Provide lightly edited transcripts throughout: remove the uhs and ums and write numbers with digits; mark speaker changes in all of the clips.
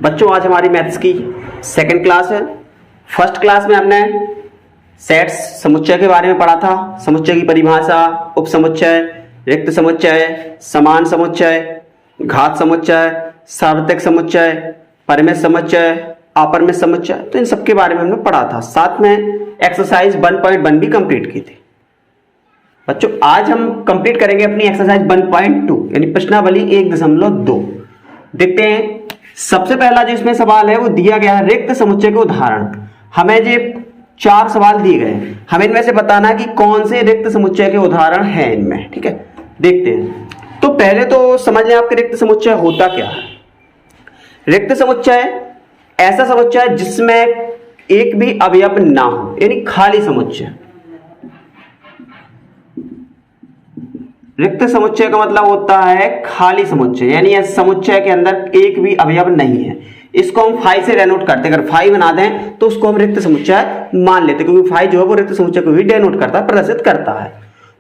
Speaker 1: बच्चों आज हमारी मैथ्स की सेकंड क्लास है। फर्स्ट क्लास में हमने सेट्स समुच्चय के बारे में पढ़ा था। समुच्चय की परिभाषा, उपसमुच्चय, रिक्त समुच्चय, समान समुच्चय, घात समुच्चय, सार्वत्रिक समुच्चय, परिमेय समुच्चय, अपरिमेय समुच्चय, तो इन सब के बारे में हमने पढ़ा था। साथ में एक्सरसाइज 1.1 भी कंप्लीट की थी। बच्चों आज हम कंप्लीट करेंगे अपनी एक्सरसाइज 1.2 यानी प्रश्नावली 1.2। देखते हैं। सबसे पहला जो इसमें सवाल है वो दिया गया है रिक्त समुच्चय के उदाहरण। हमें जो 4 सवाल दिए गए, हमें इनमें से बताना है कि कौन से रिक्त समुच्चय के उदाहरण हैं इनमें। ठीक है, देखते हैं। तो पहले तो समझ लें आपके रिक्त समुच्चय होता क्या है। रिक्त समुच्चय ऐसा समुच्चय है जिसमें एक भी अवयव ना हो, यानी खाली समुच्चय। रिक्त समुच्चय का मतलब होता है खाली समुच्चय, यानी इस समुच्चय के अंदर एक भी अवयव नहीं है। इसको हम फाई से डेनोट करते हैं। अगर फाई बना दें तो उसको हम रिक्त समुच्चय मान लेते हैं, क्योंकि फाई जो है वो रिक्त समुच्चय को भी डेनोट करता है, प्रदर्शित करता है।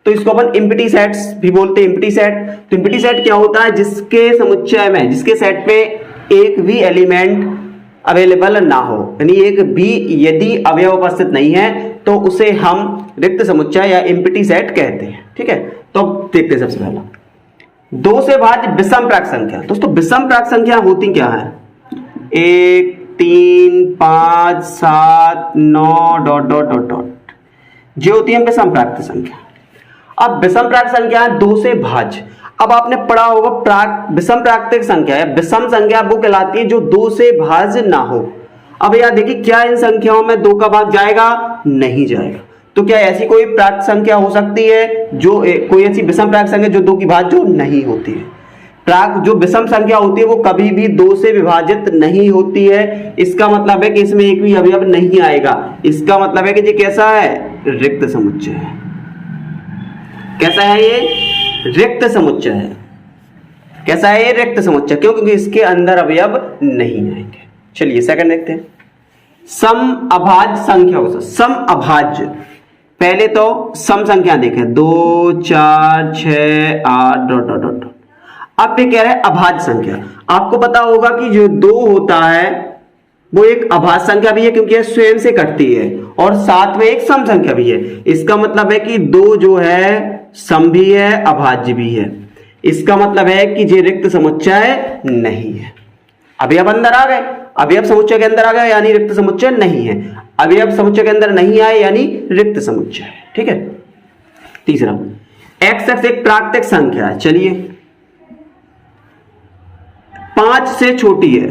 Speaker 1: तो इसको अपन एम्प्टी सेट्स भी बोलते हैं। एम्प्टी सेट, तो एम्प्टी सेट क्या होता है? जिसके समुच्चय में, जिसके सेट में एक भी एलिमेंट अवेलेबल ना हो, यानी एक भी यदि अवयव उपस्थित नहीं है तो उसे हम रिक्त समुच्चय या एम्प्टी सेट कहते हैं। ठीक है, तो देखते हैं। सबसे पहला 2 से भाज्य विषम प्राक संख्या। दोस्तों विषम प्राक संख्या होती क्या है? 1 3 5 7 9 डॉट डॉट डॉट डॉट जो होती है विषम प्राकृत संख्या। अब विषम प्राकृत संख्या है 2 से भाज्य। अब आपने पढ़ा होगा विषम प्राकृतिक संख्या या विषम संख्या वो कहलाती है जो 2 से भाज्य ना हो। अब यार देखिए, क्या इन संख्याओं में 2 का भाग जाएगा? नहीं जाएगा। तो क्या ऐसी कोई प्राकृत संख्या हो सकती है जो कोई ऐसी विषम प्राकृत संख्या जो 2 की भाज्य जो नहीं होती है? जो विषम संख्या होती है वो कभी भी 2 से विभाजित नहीं होती है। इसका मतलब है कि इसमें एक भी अवयव नहीं आएगा। इसका मतलब है कि ये कैसा है? रिक्त समुच्चय है। कैसा है ये? रिक्त समुच्चय है। कैसा है ये? रिक्त समुच्चय। क्यों? क्योंकि इसके अंदर अवयव नहीं आएंगे। चलिए सेकंड देखते हैं। सम अभाज्य संख्या हो सकती। सम अभाज्य, पहले तो सम संख्या देखें 2 4 6 8 डॉट डॉट डॉट। अब ये कह रहे हैं अभाज्य संख्या। आपको पता होगा कि जो 2 होता है वो एक अभाज्य संख्या भी है, क्योंकि यह स्वयं से कटती है, और साथ में एक सम संख्या भी है। इसका मतलब है कि 2 जो है सम भी है, अभाज्य भी है। इसका मतलब है कि ये रिक्त समुच्चय नहीं है। अवयव अंदर आ गए, अवयव समुच्चय के अंदर आ गए, यानी रिक्त समुच्चय नहीं है। अवयव समुच्चय के अंदर नहीं आए यानी रिक्त समुच्चय है। ठीक है। तीसरा, x एक प्राकृतिक संख्या है। चलिए 5 से छोटी है,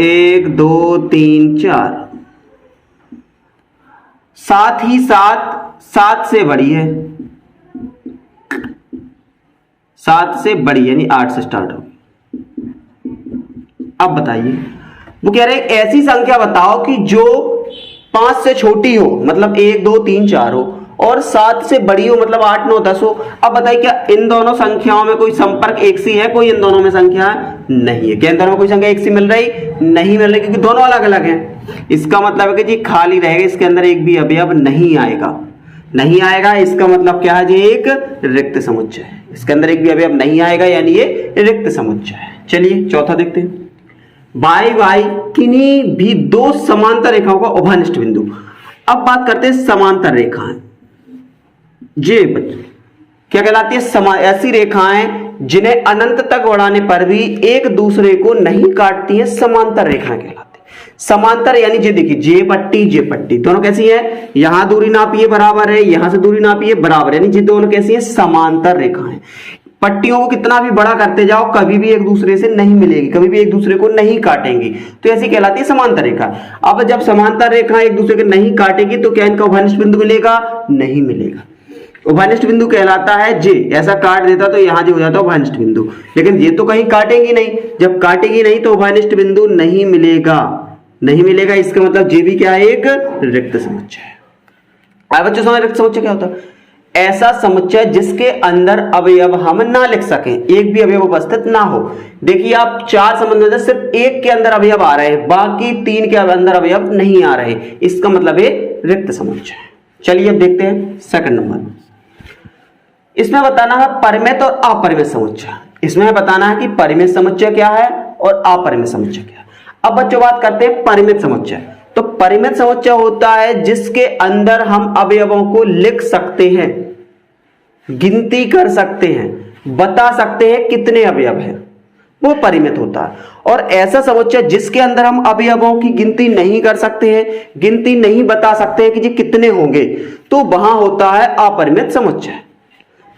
Speaker 1: 1 2 3 4, साथ ही साथ 7 से बड़ी है, 7 से बड़ी यानी 8 से स्टार्ट हो। अब बताइए, वो कह रहे हैं ऐसी संख्या बताओ कि जो 5 से छोटी हो, मतलब 1 2 3 4 हो, और 7 से बड़ी हो, मतलब 8 9 10 हो। अब बताइए, क्या इन दोनों संख्याओं में कोई संपर्क एक सी है? कोई इन दोनों में संख्या नहीं है। क्या इन दोनों में कोई संख्या एक सी मिल रही? नहीं मिल रही, क्योंकि दोनों अलग अलग हैं। इसका मतलब है कि जी खाली रहेगा, इसके अंदर एक भी अवयव नहीं आएगा। नहीं आएगा, इसका मतलब क्या है? जी एक रिक्त समुच्चय है। इसके अंदर एक भी अवयव नहीं आएगा, यानी ये रिक्त समुच्चय है। चलिए चौथा देखते हैं। बाई बाई किन्हीं भी 2 समांतर रेखाओं का उभयनिष्ठ बिंदु। अब बात करते हैं समांतर रेखाएं। ये क्या कहलाती है? ऐसी रेखाएं जिन्हें अनंत तक बढ़ाने पर भी एक दूसरे को नहीं काटती है, समांतर रेखाएं कहलाती है। समांतर यानी ये देखिए, जे पट्टी दोनों कैसी है? यहां दूरी नापिए बराबर है, यहां से दूरी नापिए बराबर है, यानी ये दोनों कैसी है? समांतर रेखाएं। पट्टियों को कितना भी बड़ा करते जाओ कभी भी एक दूसरे से नहीं मिलेगी, कभी भी एक दूसरे को नहीं काटेंगी, तो ऐसी कहलाती है समांतर रेखा। अब जब समांतर रेखा एक दूसरे को नहीं काटेगी तो क्या इनका उभयनिष्ठ बिंदु मिलेगा? नहीं मिलेगा। उभयनिष्ठ बिंदु कहलाता है जे ऐसा काट देता तो यहां जो हो जाता है उभयनिष्ठ बिंदु, लेकिन ये तो कहीं काटेंगी नहीं। जब काटेगी नहीं तो उभयनिष्ठ बिंदु नहीं मिलेगा, नहीं मिलेगा। इसका मतलब जे भी क्या है? एक रिक्त समुच्चय है। अब बच्चों समझ रिक्त समुच्चय क्या होता है? ऐसा समुच्चय जिसके अंदर अवयव हम ना लिख सकें, एक भी अवयव उपस्थित ना हो। देखिए आप 4 संबंध में सिर्फ एक के अंदर अवयव आ रहे हैं, बाकी 3 के अंदर अवयव नहीं आ रहे, इसका मतलब है रिक्त समुच्चय। चलिए अब देखते हैं सेकंड नंबर। इसमें बताना है परिमित और अपरिमित समुच्चय। इसमें बताना है कि परिमित समुच्चय क्या है और अपरिमित समुच्चय क्या है। अब बच्चों बात करते हैं परिमित समुच्चय। तो परिमित समुच्चय होता है जिसके अंदर हम अवयवों को लिख सकते हैं, गिनती कर सकते हैं, बता सकते हैं कितने अवयव हैं, वो परिमित होता है। और ऐसा समुच्चय जिसके अंदर हम अवयवों की गिनती नहीं कर सकते हैं, गिनती नहीं बता सकते हैं कि जी कितने होंगे, तो वहां होता है अपरिमित समुच्चय।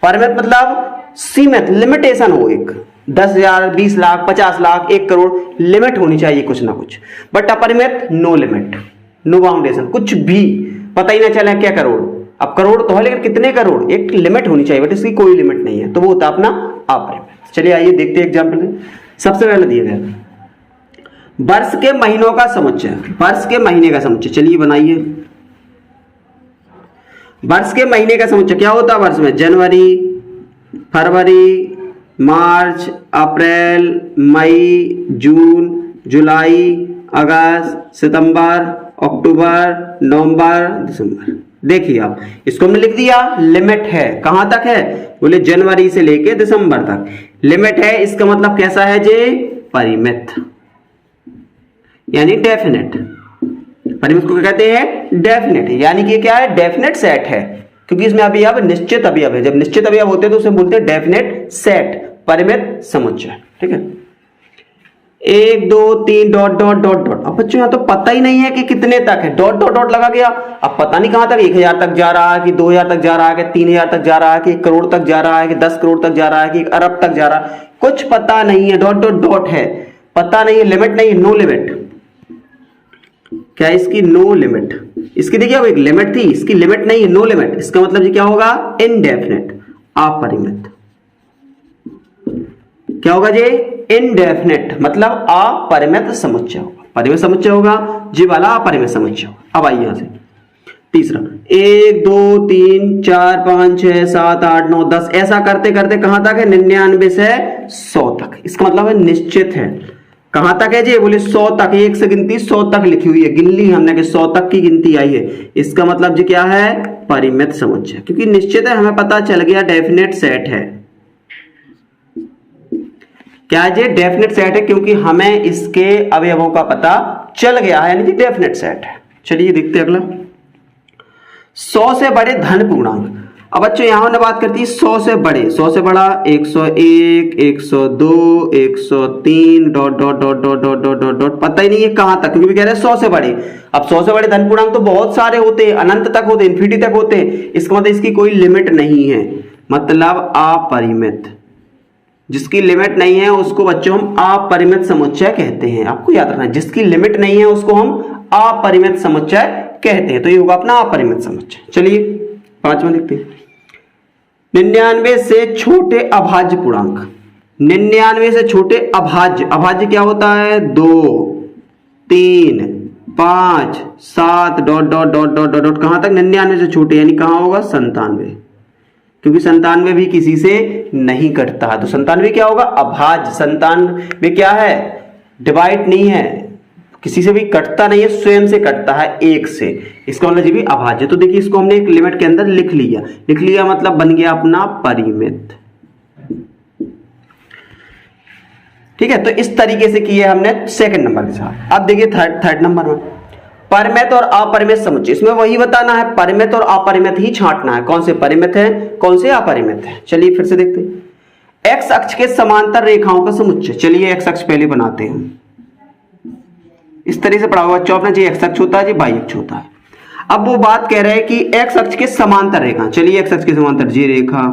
Speaker 1: परिमित मतलब सीमित, लिमिटेशन हो, एक 10,000, 20 लाख, 50 लाख, 1 करोड़, लिमिट होनी चाहिए कुछ ना कुछ। बट अपरिमित नो लिमिट, नो बाउंडेशन, कुछ भी पता ही ना चले क्या करोड़। अब करोड़ तो है लेकिन कितने करोड़, एक लिमिट होनी चाहिए, बट इसकी कोई लिमिट नहीं है, तो वो होता है अपना अपरिमित। चलिए आइए देखते हैं एग्जाम्पल। सबसे पहले दिया गया वर्ष के महीनों का समुच्चय, वर्ष के महीने का समुच्चय। चलिए बनाइए। वर्ष के महीने का समुच्चय क्या होता है वर्ष में? जनवरी, फरवरी, मार्च, अप्रैल, मई, जून, जुलाई, अगस्त, सितंबर, अक्टूबर, नवंबर, दिसंबर। देखिए आप, इसको हमने लिख दिया, लिमिट है, कहां तक है? बोले जनवरी से लेके दिसंबर तक लिमिट है। इसका मतलब कैसा है जे? परिमित, यानी डेफिनेट। परिमित को क्या कहते हैं? डेफिनेट, यानी कि क्या है? डेफिनेट सेट है, क्योंकि इसमें अवयव निश्चित अवयव है। जब निश्चित अवयव होते हैं तो उसे बोलते हैं डेफिनेट सेट, परिमित समुच्चय। ठीक है, 1 2 3 डॉट डॉट डॉट डॉट। अब बच्चों यहां तो पता ही नहीं है कि कितने तक है, डॉट डॉट डॉट लगा गया। अब पता नहीं कहां तक, 1000 तक जा रहा है कि 2000 तक जा रहा है कि 3000 तक जा रहा है कि 1 करोड़ तक जा रहा है कि 10 करोड़ तक जा रहा है कि 1 अरब तक जा रहा है, कुछ पता नहीं है। डॉट डॉट डॉट है, पता नहीं है, लिमिट नहीं है, नो लिमिट। क्या है इसकी? No limit. इसकी देखिए अब एक लिमिट थी, इसकी लिमिट नहीं है, नो लिमिट। इसका मतलब जी क्या होगा? इनडेफिनेट, अपरिमित। क्या होगा जी? इनडेफिनेट, मतलब अपरिमित समुच्चय होगा। परिमित समुच्चय होगा जी वाला, अपरिमित समुच्चय होगा। अब आइए यहां से तीसरा, 1 2 3 4 5 6 7 8 9 10, ऐसा करते करते कहां तक है? 99 से 100 तक। इसका मतलब है निश्चित है। कहां तक है जी? बोले 100 तक, एक से गिनती 100 तक लिखी हुई है, गिन ली हमने कि 100 तक की गिनती आई है। इसका मतलब जी क्या है? परिमित समुच्चय, क्योंकि निश्चित है, हमें पता चल गया डेफिनेट सेट है। क्या जी? डेफिनेट सेट है, क्योंकि हमें इसके अवयवों का पता चल गया है, यानी कि डेफिनेट सेट है। चलिए देखते हैं अगला, 100 से बड़े धन पूर्णांक। अब बच्चों यहां हमने बात करती है 100 से बड़े, 100 से बड़ा 101, 102, 103 dot dot dot dot dot dot dot dot, पता ही नहीं है कहां तक, क्योंकि कह रहे हैं 100 से बड़े। अब 100 से बड़े धन पूर्णांक तो बहुत सारे होते हैं, अनंत तक होते हैं, इन्फिनिटी तक होते हैं। इसका मतलब इसकी कोई लिमिट नहीं है, मतलब अपरिमित। जिसकी लिमिट नहीं है उसको बच्चों हम अपरिमित समुच्चय कहते हैं। आपको याद रखना है, जिसकी लिमिट नहीं है उसको हम अपरिमित समुच्चय कहते हैं। तो ये होगा अपना अपरिमित समुच्चय। चलिए 5वां देखते हैं, 99 से छोटे अभाज्य पूर्णांक। 99 से छोटे अभाज्य, अभाज्य क्या होता है? 2 3 5 7 dot dot dot dot dot, कहां तक? 99 से छोटे, यानी कहां होगा? 97, क्योंकि 97 भी किसी से नहीं कटता है, तो 97 क्या होगा? अभाज्य। 97 क्या है? डिवाइड नहीं है, किसी से भी कटता नहीं है, स्वयं से कटता है, एक से। इसका मतलब जी भी अभाज्य। तो देखिए इसको हमने एक लिमिट के अंदर लिख लिया, मतलब बन गया अपना परिमित। ठीक है, तो इस तरीके से किया हमने सेकंड नंबर के साथ। अब देखिए थर्ड नंबर में, परिमित और अपरिमित समुच्चय। इसमें वही बताना है, परिमित और अपरिमित ही छांटना है, कौन से परिमित है कौन से अपरिमित है। चलिए फिर से देखते हैं, एक्स अक्ष के समांतर रेखाओं का समुच्चय। चलिए एक्स अक्ष पहले बनाते हैं, इस तरह से पढ़ा हुआ बच्चों अपना, जी एक्स अक्ष होता है, जी वाई अक्ष होता है। अब वो बात कह रहे हैं कि एक्स अक्ष के समांतर रेखा। चलिए एक्स अक्ष के समांतर, जे रेखा,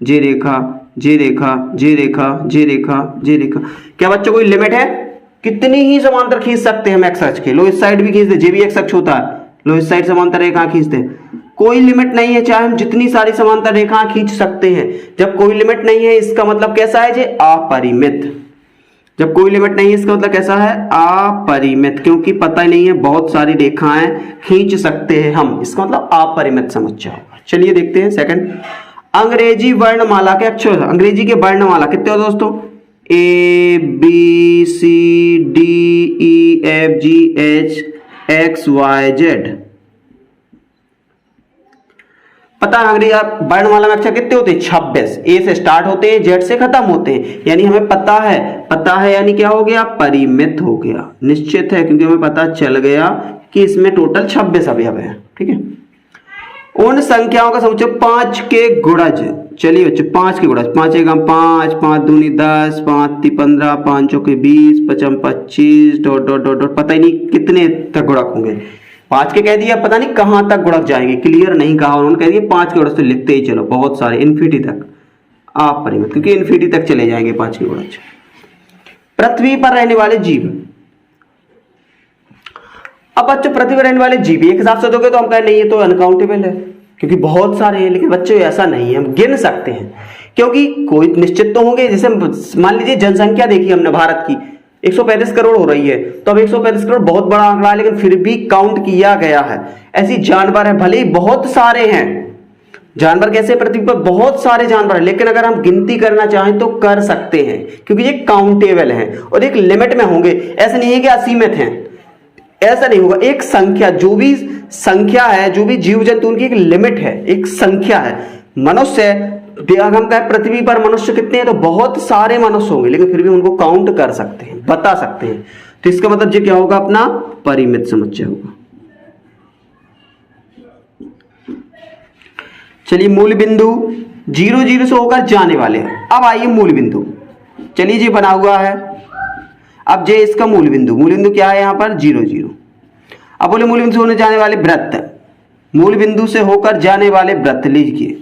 Speaker 1: जे रेखा, जे रेखा, जे रेखा, जे रेखा, जे रेखा। क्या बच्चों कोई लिमिट है? कितनी ही समांतर खींच सकते हैं हम एक्स अक्ष के, लो इस साइड भी खींचते, जे भी एक्स अक्ष होता है, लो इस साइड समांतर रेखा खींचते, कोई लिमिट नहीं है, चाहे हम जितनी सारी समांतर रेखा खींच सकते हैं। जब कोई लिमिट नहीं है इसका मतलब कैसा है जी? अपरिमित। जब कोई लिमिट नहीं है इसका मतलब कैसा है? अपरिमित, क्योंकि पता ही नहीं है, बहुत सारी रेखाएं खींच सकते हैं हम, इसका मतलब अपरिमित समुच्चय होगा। चलिए देखते हैं सेकंड, अंग्रेजी वर्णमाला के अक्षर। अंग्रेजी के वर्णमाला कितने हो दोस्तों? ABCDEFGH XYZ। पता है अंग्रेजी वर्णमाला में अक्षर कितने होते हैं? 26। ए से स्टार्ट होते हैं, जेड से खत्म होते हैं, यानी हमें पता है यानी क्या हो गया? परिमित हो गया, निश्चित है, क्योंकि हमें पता चल गया कि इसमें टोटल 26 अवयव है। ठीक है, उन संख्याओं का समुच्चय 5 के गुणज। चलिए बच्चों 5 के गुणज, 5 एकम 5, 5 दूनी 10, 5 ती 15, 5 चौके 20, 5 25 डॉट डॉट डॉट डॉट, पता ही नहीं कितने तक गुणक होंगे। 5 के कह दिया, पता नहीं कहां तक गुणक जाएंगे, क्लियर नहीं कहा उन्होंने, कह दिया 5 के गुणज तो लिखते ही चलो, बहुत सारे इन्फिनिटी तक आप परिमित, क्योंकि इन्फिनिटी तक चले जाएंगे 5 के गुणज। पृथ्वी पर रहने वाले जीव। अब बच्चों पृथ्वी पर रहने वाले जीव एक हिसाब से दोगे तो हम कहें नहीं, ये तो अनकाउंटेबल है, क्योंकि बहुत सारे हैं, लेकिन बच्चों ऐसा नहीं है, हम गिन सकते हैं, क्योंकि कोई निश्चित तो होंगे। जैसे मान लीजिए जनसंख्या देखी हमने भारत की 135 करोड़ हो रही है, तो अब 135 करोड़ बहुत बड़ा आंकड़ा है, लेकिन फिर भी काउंट किया गया है। ऐसी जानवर है, भले ही बहुत सारे हैं जानवर, कैसे पृथ्वी पर बहुत सारे जानवर हैं, लेकिन अगर हम गिनती करना चाहें तो कर सकते हैं, क्योंकि ये काउंटेबल है और एक लिमिट में होंगे। ऐसा नहीं है कि असीमित हैं, ऐसा नहीं होगा। एक संख्या, जो भी संख्या है, जो भी जीव जंतु, उनकी एक लिमिट है, एक संख्या है। मनुष्य, हम कहें पृथ्वी पर मनुष्य कितने हैं, तो बहुत सारे मनुष्य होंगे, लेकिन फिर भी उनको काउंट कर सकते हैं, बता सकते हैं। तो इसका मतलब ये क्या होगा? अपना परिमित समुच्चय होगा। चलिए मूल बिंदु 0 0 से होकर जाने वाले। अब आइए मूल बिंदु, चलिए जी बना हुआ है। अब जे इसका मूल बिंदु क्या है? यहाँ पर 0 0। अब बोले मूल बिंदु से होने जाने वाले वृत्त, मूल बिंदु से होकर जाने वाले वृत्त लीजिए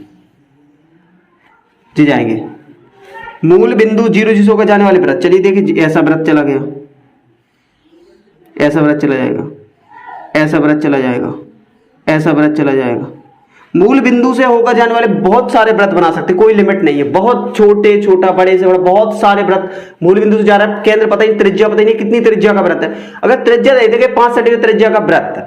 Speaker 1: जी, जाएंगे मूल बिंदु 0 0 से होकर जाने वाले वृत्त। चलिए देखिए, ऐसा वृत्त चला गया, ऐसा वृत्त चला जाएगा, ऐसा वृत्त चला जाएगा, ऐसा वृत्त चला जाएगा। मूल बिंदु से होकर जाने वाले बहुत सारे वृत्त बना सकते, कोई लिमिट नहीं है, बहुत छोटे, छोटा, बड़े से बड़ा, बहुत सारे वृत्त मूल बिंदु से जा रहा है। केंद्र पता ही, त्रिज्या पता ही नहीं कितनी त्रिज्या का वृत्त है। अगर त्रिज्या दे देंगे 5 सेंटीमीटर त्रिज्या का वृत्त,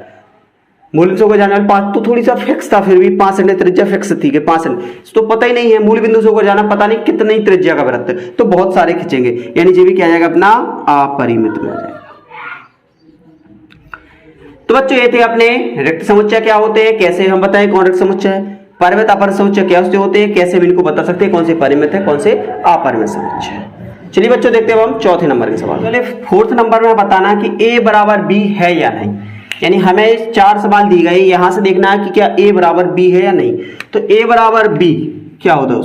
Speaker 1: मूल बिंदु से होकर जाने वाले 5, तो थोड़ी सा फिक्स था, फिर भी 5 सेंटीमीटर त्रिज्या फिक्स थी कि 5 सेंटीमीटर, तो पता ही नहीं है मूल बिंदु से होकर जाना, पता नहीं कितनी त्रिज्या का वृत्त, तो बहुत सारे खींचेंगे, यानी ये भी क्या जाएगा? अपना अपरिमित में आ जाएगा। तो बच्चों ये थे अपने रिक्त समुच्चय क्या होते हैं, कैसे हम बताएं कौन रिक्त समुच्चय है, परिमित अपरिमित समुच्चय क्या होते हैं, कैसे हम इनको बता सकते हैं कौन से परिमित है कौन से अपरिमित समुच्चय है। चलिए बच्चों देखते हैं हम चौथे नंबर के सवाल। पहले 4th नंबर में बताना कि a बराबर b है या नहीं, यानी हमें 4 सवाल दी गई, यहां से देखना है कि क्या a बराबर b है या नहीं। तो a बराबर b क्या होता है,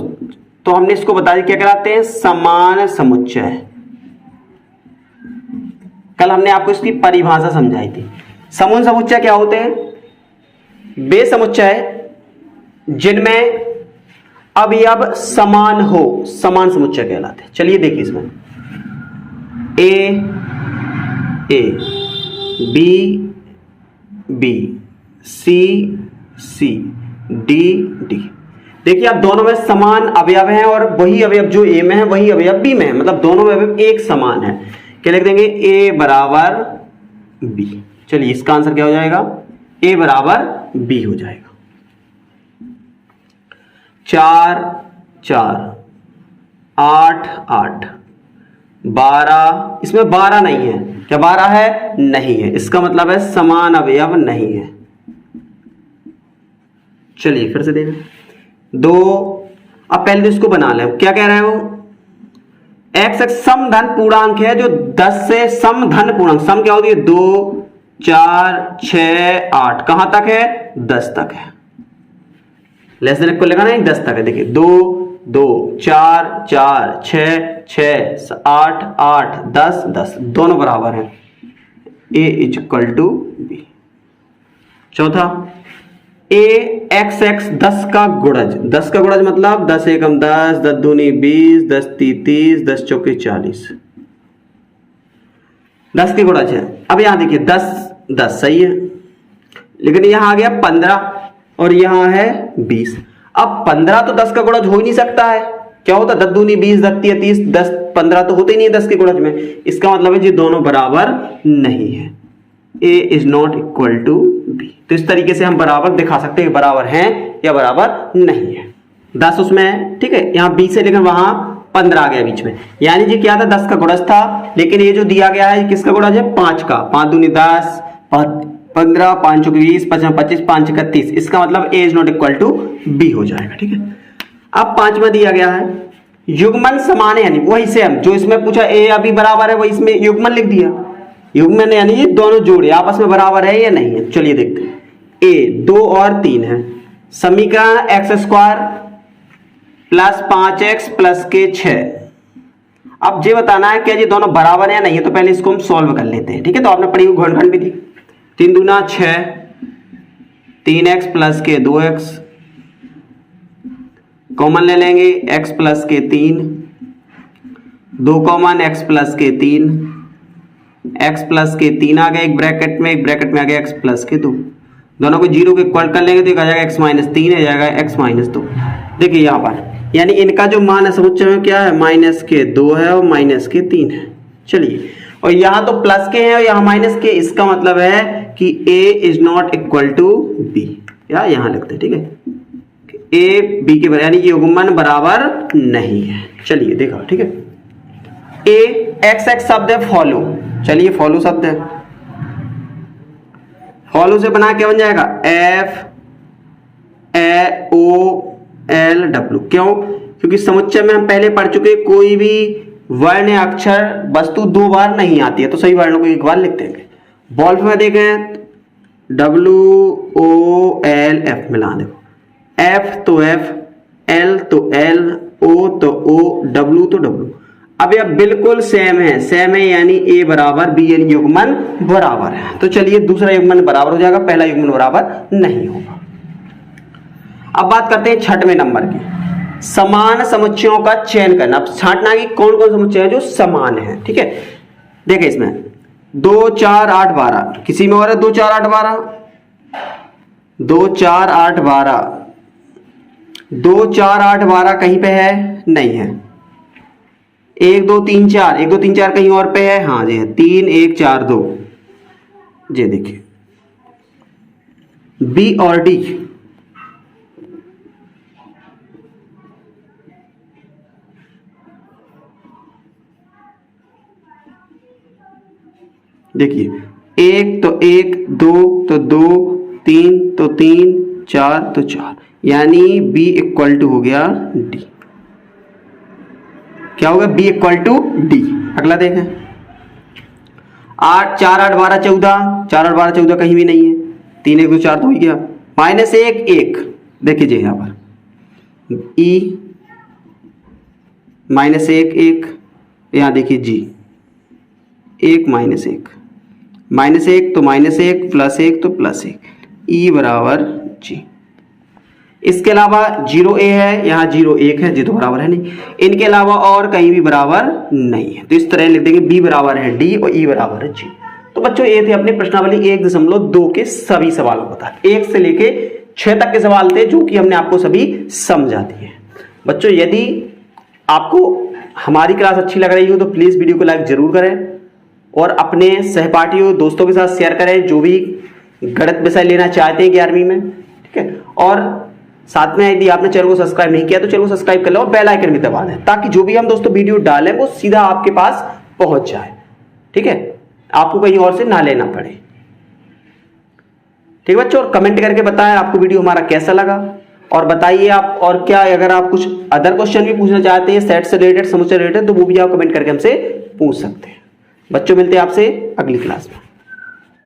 Speaker 1: तो हमने इसको बता दिया क्या कहलाते हैं? समान समुच्चय। कल हमने आपको इसकी परिभाषा समझाई थी। समान समुच्चय क्या होते हैं? वे समुच्चय जिनमें अवयव समान हो, समान समुच्चय कहलाते हैं। चलिए देखिए इसमें A B B C D D. देखिए आप दोनों में समान अवयव हैं और वही अवयव जो ए में है वही अवयव बी में है, मतलब दोनों में अवयव एक समान है। क्या लिख देंगे? ए बराबर बी। चलिए इसका आंसर क्या हो जाएगा? ए बराबर बी हो जाएगा। 4 4 8 8 12, इसमें 12 नहीं है, क्या 12 है? नहीं है, इसका मतलब है समान अवयव नहीं है। चलिए फिर से देखें 2। अब पहले तो इसको बना लें, क्या कह रहा है वो? x एक सम धन पूर्णांक है जो 10 से सम धन पूर्णांक, सम क्या होती है? 2 4 6 8, कहां तक है? 10 तक है। लेस देन को लगाना है 10 तक है। देखिए 2 2 4 4 6 6 8 8 10 10, दोनों बराबर हैं। a is equal to B. चौथा a x x 10 का गुणज, 10 का गुणज मतलब 10 एकम 10, 10 दूनी 20, 10 ती 30, 10 चौके 40, 10 की गुणज है। अब यहां देखिए 10 10 सही है, लेकिन यहां आ गया 15 और यहां है 20। अब 15 तो 10 का गुणज हो ही नहीं सकता है, क्या होता? 10 दूनी 20, 10 ती 30, 10 15 तो होते ही नहीं है 10 के गुणज में। इसका मतलब है ये दोनों बराबर नहीं है, a is not equal to b। तो इस तरीके से हम बराबर दिखा सकते हैं, बराबर हैं या बराबर नहीं है। 10 उसमें है, ठीक है, यहाँ 20 है, लेकिन वहां 15 आ गया बीच में, यानी ये क्या था? 10 का गुणज था, लेकिन ये जो दिया गया है किसका गुणज है? 5 का। 5 दूनी 10, 15, 5 20, 55, 25, 5 31, इसका मतलब a is not equal to b हो जाएगा। ठीक है, अब पांचवा दिया गया है युग्मन समान है, यानी वही सेम जो इसमें पूछा a या b बराबर है, वही इसमें युग्मन लिख दिया। युग्मन यानी ये दोनों जोड़े आपस में बराबर है या नहीं है। चलिए देखते हैं, a 2 और 3 है, समीकरण x² प्लस 5x प्लस के 6। अब ये बताना है क्या ये दोनों बराबर है या नहीं है, तो पहले इसको हम सॉल्व कर लेते हैं। ठीक है, तो आपने पढ़ी हुई घनखंड भी थी, 3 दूना 6, 3x प्लस के 2x, कॉमन ले लेंगे x प्लस के 3, 2 कॉमन x प्लस के 3, x प्लस के 3 आ गया एक ब्रैकेट में आ गया x प्लस के 2, दोनों को 0 के इक्वल कर लेंगे तो आ जाएगा x माइनस 3 आ जाएगा x माइनस 2। देखिए यहाँ पर यानी इनका जो मान है समुच्चय में क्या है, माइनस के 2 है और माइनस के 3 है। चलिए, और यहाँ तो प्लस के हैं और यहाँ माइनस के, इसका मतलब है कि a is not equal to b, या यहाँ लिखते हैं। ठीक है, a b के बराबर, यानी ये युग्मन बराबर नहीं है। चलिए देखो, ठीक है, a x शब्द है फॉलो, चलिए फॉलो शब्द है, फॉलो से बना क्या बन जाएगा FOLW। क्यों? क्योंकि समुच्चय में हम पहले पढ़ चुके कोई भी वर्ण या अक्षर वस्तु 2 बार नहीं आती है, तो सही वर्णों को एक बार लिख देंगे। वोल्फ में देखें WOLF मिला, देखो F तो F, L तो L, O तो O, W तो W। अब यह बिल्कुल सेम है यानी a बराबर b, यानी युग्मन बराबर है। तो चलिए दूसरा युग्मन बराबर हो जाएगा, पहला युग्मन बराबर नहीं होगा। अब बात करते हैं 6वें नंबर की, समान समुच्चयों का चयन करना। अब छांटना कि कौन कौन समुच्चय है जो समान है। ठीक है, देखिए इसमें 2 4 8 12, किसी में और है 2 4 8 12, 2 4 8 12, 2 4 8 12 कहीं पे है नहीं है, 1 2 3 4, 1 2 3 4 कहीं और पे है, हाँ जी है, 3 1 4 2। ये देखिए बी और डी, देखिए 1 तो 1, 2 तो 2, 3 तो 3, 4 तो 4, यानी b इक्वल टू हो गया d। क्या होगा, b इक्वल टू d। अगला देखें 8 4 8 12 14, 4 8 12 14 कहीं भी नहीं है, 3 1 2 4 तो हो गया, -1 1, देखिए यहाँ पर e -1 1, यहाँ देखिए g 1 -1, -1 तो -1, +1 तो +1, e बराबर g। इसके अलावा 0 a है, यहाँ 0 1 है, जी तो बराबर है नहीं, इनके अलावा और कहीं भी बराबर नहीं है, तो इस तरह लिख देंगे b बराबर है d और e बराबर है g। तो बच्चों ये थे अपने प्रश्नावली 1.2 के सभी सवालों को था, 1 से लेके 6 तक के सवाल थे जो कि हमने आपको सभी समझा दिए। बच्चों यदि आपको हमारी क्लास अच्छी लग रही हो तो प्लीज वीडियो को लाइक जरूर करें और अपने सहपाठियों दोस्तों के साथ शेयर करें जो भी गणित विषय लेना चाहते हैं 11वीं में। ठीक है, और साथ में यदि आपने चैनल को सब्सक्राइब नहीं किया तो चैनल को सब्सक्राइब कर लो और बेल आइकन भी दबा दें ताकि जो भी हम दोस्तों वीडियो डालें वो सीधा आपके पास पहुंच जाए। ठीक है, आपको कहीं और से ना लेना पड़े। ठीक है बच्चों, और कमेंट करके बताएं आपको वीडियो हमारा कैसा लगा, और बताइए आप और क्या अगर आप कुछ अदर क्वेश्चन भी पूछना चाहते हैं सेट से रिलेटेड, समुच्चय रिलेटेड, तो वो भी आप कमेंट करके हमसे पूछ सकते हैं। बच्चों मिलते हैं आपसे अगली क्लास में।